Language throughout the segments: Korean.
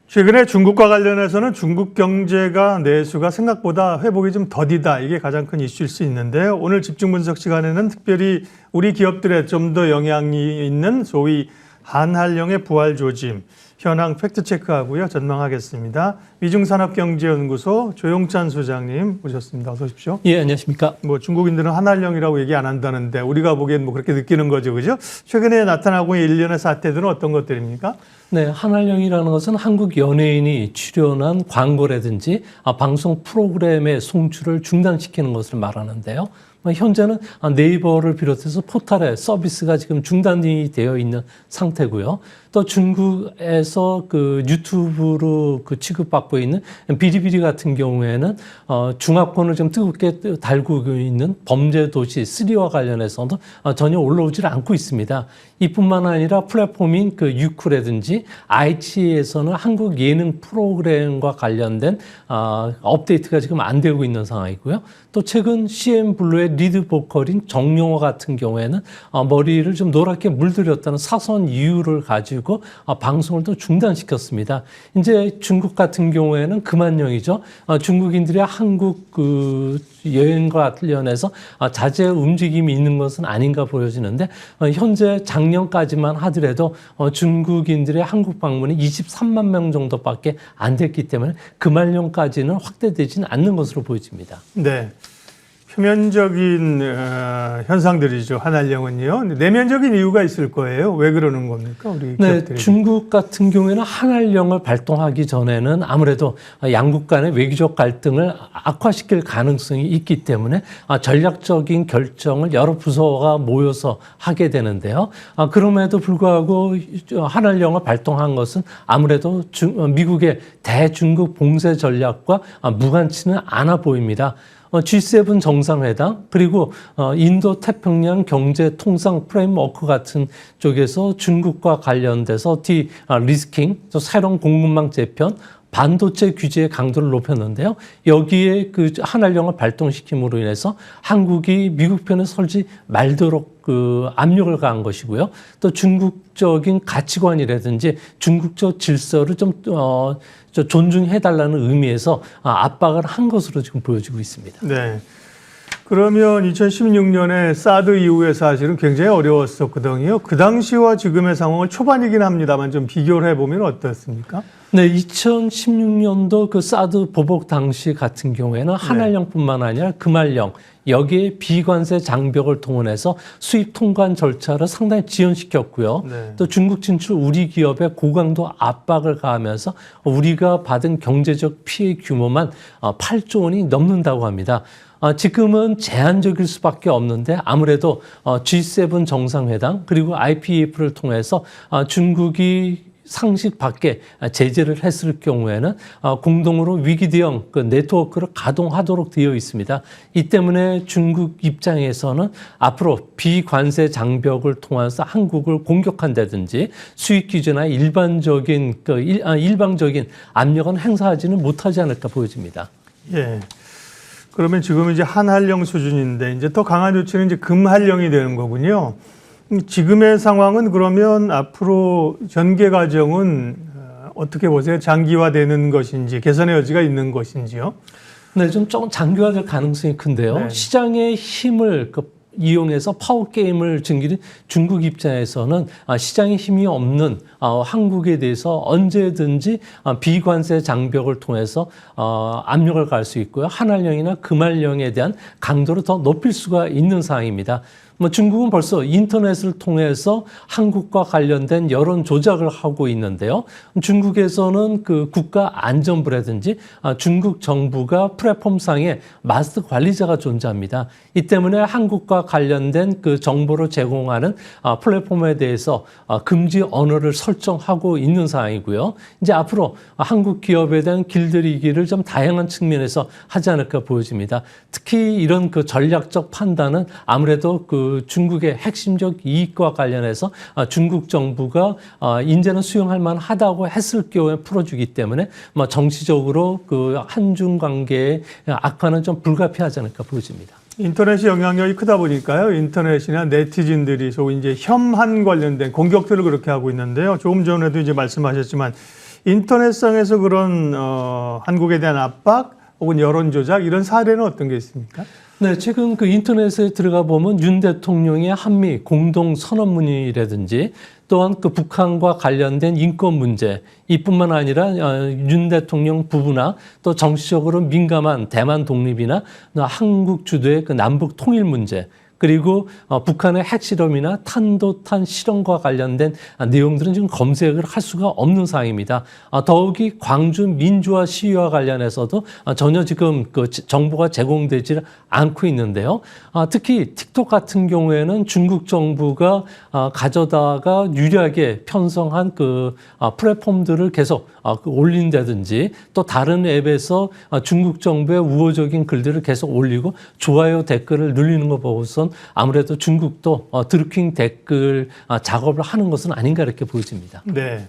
최근에 중국과 관련해서는 중국 경제가 내수가 생각보다 회복이 좀 더디다. 이게 가장 큰 이슈일 수 있는데요. 오늘 집중 분석 시간에는 특별히 우리 기업들에 좀 더 영향이 있는 소위 한한령의 부활 조짐, 현황 팩트체크하고요. 전망하겠습니다. 미중산업경제연구소 조용찬 소장님 모셨습니다. 어서 오십시오. 예, 안녕하십니까. 중국인들은 한한령이라고 얘기 안 한다는데 우리가 보기엔 그렇게 느끼는 거죠. 그죠? 최근에 나타나고 있는 일련의 사태들은 어떤 것들입니까? 네, 한한령이라는 것은 한국 연예인이 출연한 광고라든지 방송 프로그램의 송출을 중단시키는 것을 말하는데요. 현재는 네이버를 비롯해서 포털의 서비스가 지금 중단이 되어 있는 상태고요. 또 중국에서 유튜브로 취급받고 있는 비리비리 같은 경우에는 중화권을 좀 뜨겁게 달구고 있는 범죄 도시 3와 관련해서도 전혀 올라오질 않고 있습니다. 이뿐만 아니라 플랫폼인 유쿠라든지 아이치에서는 한국 예능 프로그램과 관련된 업데이트가 지금 안 되고 있는 상황이고요. 또 최근 CN블루의 리드 보컬인 정용화 같은 경우에는 머리를 좀 노랗게 물들였다는 사소한 이유를 가지고 방송을 또 중단시켰습니다. 이제 중국 같은 경우에는 그만령이죠. 중국인들이 한국 여행과 관련해서 자제 움직임이 있는 것은 아닌가 보여지는데 현재 작년까지만 하더라도 중국인들의 한국 방문이 23만 명 정도밖에 안 됐기 때문에 그만령까지는 확대되지는 않는 것으로 보여집니다. 네. 표면적인 현상들이죠. 한한령은요. 내면적인 이유가 있을 거예요. 왜 그러는 겁니까? 우리 기업들이. 중국 같은 경우에는 한한령을 발동하기 전에는 아무래도 양국 간의 외교적 갈등을 악화시킬 가능성이 있기 때문에 전략적인 결정을 여러 부서가 모여서 하게 되는데요. 그럼에도 불구하고 한한령을 발동한 것은 아무래도 미국의 대중국 봉쇄 전략과 무관치는 않아 보입니다. G7 정상회담 그리고 인도 태평양 경제 통상 프레임워크 같은 쪽에서 중국과 관련돼서 리스킹, 새로운 공급망 재편, 반도체 규제의 강도를 높였는데요. 여기에 한한령을 발동시킴으로 인해서 한국이 미국 편에 설지 말도록 압력을 가한 것이고요. 또 중국적인 가치관이라든지 중국적 질서를 좀 존중해달라는 의미에서 압박을 한 것으로 지금 보여지고 있습니다. 네. 그러면 2016년에 사드 이후에 사실은 굉장히 어려웠었거든요. 그 당시와 지금의 상황을 초반이긴 합니다만 좀 비교를 해보면 어떻습니까? 네, 2016년도 사드 보복 당시 같은 경우에는 한한령뿐만 아니라 금한령 여기에 비관세 장벽을 동원해서 수입 통관 절차를 상당히 지연시켰고요. 네. 또 중국 진출 우리 기업에 고강도 압박을 가하면서 우리가 받은 경제적 피해 규모만 8조 원이 넘는다고 합니다. 지금은 제한적일 수밖에 없는데 아무래도 G7 정상회담 그리고 IPEF를 통해서 중국이 상식 밖에 제재를 했을 경우에는 공동으로 위기 대응 네트워크를 가동하도록 되어 있습니다. 이 때문에 중국 입장에서는 앞으로 비관세 장벽을 통해서 한국을 공격한다든지 수익 규제나 일방적인 압력은 행사하지는 못하지 않을까 보여집니다. 예. 그러면 지금 이제 한한령 수준인데 이제 더 강한 조치는 이제 금한령이 되는 거군요. 지금의 상황은 그러면 앞으로 전개 과정은 어떻게 보세요? 장기화되는 것인지 개선의 여지가 있는 것인지요? 네, 좀 장기화될 가능성이 큰데요. 네. 시장의 힘을 이용해서 파워게임을 즐기는 중국 입장에서는 시장에 힘이 없는 한국에 대해서 언제든지 비관세 장벽을 통해서 압력을 가할 수 있고요. 한한령이나 금한령에 대한 강도를 더 높일 수가 있는 상황입니다. 중국은 벌써 인터넷을 통해서 한국과 관련된 여론 조작을 하고 있는데요. 중국에서는 국가 안전부라든지 중국 정부가 플랫폼상에 마스터 관리자가 존재합니다. 이 때문에 한국과 관련된 정보를 제공하는 플랫폼에 대해서 금지 언어를 설정하고 있는 상황이고요. 이제 앞으로 한국 기업에 대한 길들이기를 좀 다양한 측면에서 하지 않을까 보여집니다. 특히 이런 전략적 판단은 아무래도 그 중국의 핵심적 이익과 관련해서 중국 정부가 이제는 수용할 만하다고 했을 경우에 풀어주기 때문에 정치적으로 그 한중 관계의 악화는 좀 불가피하지 않을까 보여집니다. 인터넷이 영향력이 크다 보니까요. 인터넷이나 네티즌들이 소위 이제 혐한 관련된 공격들을 그렇게 하고 있는데요. 조금 전에도 이제 말씀하셨지만 인터넷상에서 그런 한국에 대한 압박 혹은 여론 조작 이런 사례는 어떤 게 있습니까? 네, 최근 그 인터넷에 들어가 보면 윤 대통령의 한미 공동 선언문이라든지 또한 그 북한과 관련된 인권 문제 이뿐만 아니라 윤 대통령 부부나 또 정치적으로 민감한 대만 독립이나 한국 주도의 그 남북 통일 문제 그리고 북한의 핵실험이나 탄도탄 실험과 관련된 내용들은 지금 검색을 할 수가 없는 상황입니다. 더욱이 광주 민주화 시위와 관련해서도 전혀 지금 그 정보가 제공되지 않고 있는데요. 특히 틱톡 같은 경우에는 중국 정부가 가져다가 유리하게 편성한 그 플랫폼들을 계속 올린다든지 또 다른 앱에서 중국 정부의 우호적인 글들을 계속 올리고 좋아요 댓글을 늘리는 거 보고선 아무래도 중국도 드루킹 댓글 작업을 하는 것은 아닌가 이렇게 보여집니다. 네.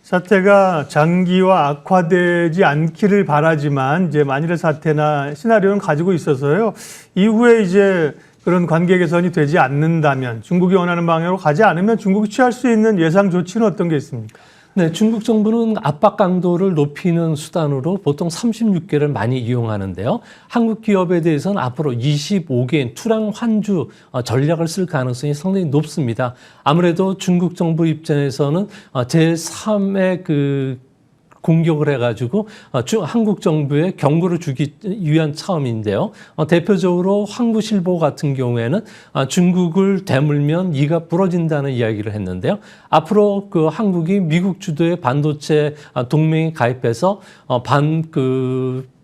사태가 장기화 악화되지 않기를 바라지만 이제 만일의 사태나 시나리오는 가지고 있어서요. 이후에 이제 그런 관계 개선이 되지 않는다면 중국이 원하는 방향으로 가지 않으면 중국이 취할 수 있는 예상 조치는 어떤 게 있습니까? 네, 중국 정부는 압박 강도를 높이는 수단으로 보통 36개를 많이 이용하는데요. 한국 기업에 대해서는 앞으로 25개인 투랑 환주 전략을 쓸 가능성이 상당히 높습니다. 아무래도 중국 정부 입장에서는 제3의 그 공격을 해가지고 한국 정부에 경고를 주기 위한 차원인데요. 대표적으로 한국일보 같은 경우에는 중국을 되물면 이가 부러진다는 이야기를 했는데요. 앞으로 그 한국이 미국 주도의 반도체 동맹에 가입해서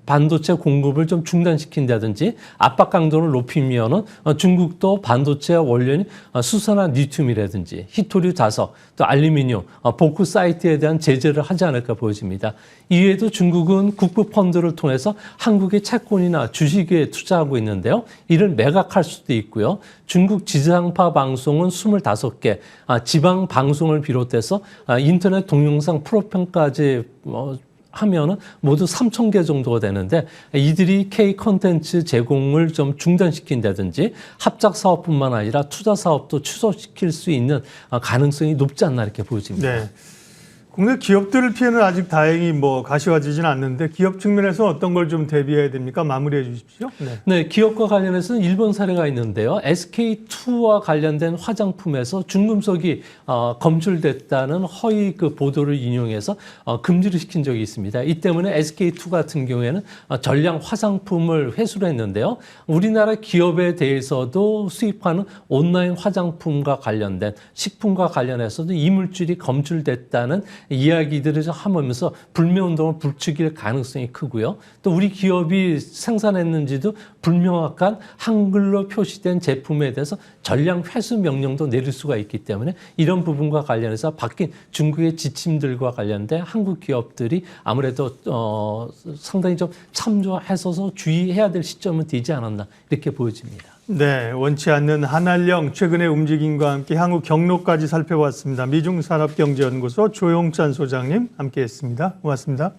반도체 공급을 좀 중단시킨다든지 압박 강도를 높이면은 중국도 반도체 원료인 수산화 리튬이라든지 히토류 다석, 또 알루미늄, 보크사이트에 대한 제재를 하지 않을까 보여집니다. 이외에도 중국은 국부 펀드를 통해서 한국의 채권이나 주식에 투자하고 있는데요. 이를 매각할 수도 있고요. 중국 지상파 방송은 25개, 지방 방송을 비롯해서 인터넷 동영상 프로편까지 하면은 모두 3,000개 정도가 되는데 이들이 K 콘텐츠 제공을 좀 중단시킨다든지 합작 사업뿐만 아니라 투자 사업도 취소시킬 수 있는 가능성이 높지 않나 이렇게 보여집니다. 네. 국내 기업들을 피해는 아직 다행히 가시화되지는 않는데 기업 측면에서 어떤 걸 좀 대비해야 됩니까? 마무리해 주십시오. 네. 네, 기업과 관련해서는 일본 사례가 있는데요. SK2와 관련된 화장품에서 중금속이 검출됐다는 허위 그 보도를 인용해서 금지를 시킨 적이 있습니다. 이 때문에 SK2 같은 경우에는 전량 화장품을 회수를 했는데요. 우리나라 기업에 대해서도 수입하는 온라인 화장품과 관련된 식품과 관련해서도 이물질이 검출됐다는 이야기들을 하면서 불매운동을 부추길 가능성이 크고요. 또 우리 기업이 생산했는지도 불명확한 한글로 표시된 제품에 대해서 전량 회수 명령도 내릴 수가 있기 때문에 이런 부분과 관련해서 바뀐 중국의 지침들과 관련된 한국 기업들이 아무래도 상당히 좀 참조해서 주의해야 될 시점은 되지 않았나 이렇게 보여집니다. 네, 원치 않는 한한령 최근의 움직임과 함께 향후 경로까지 살펴봤습니다. 미중산업경제연구소 조용찬 소장님 함께했습니다. 고맙습니다.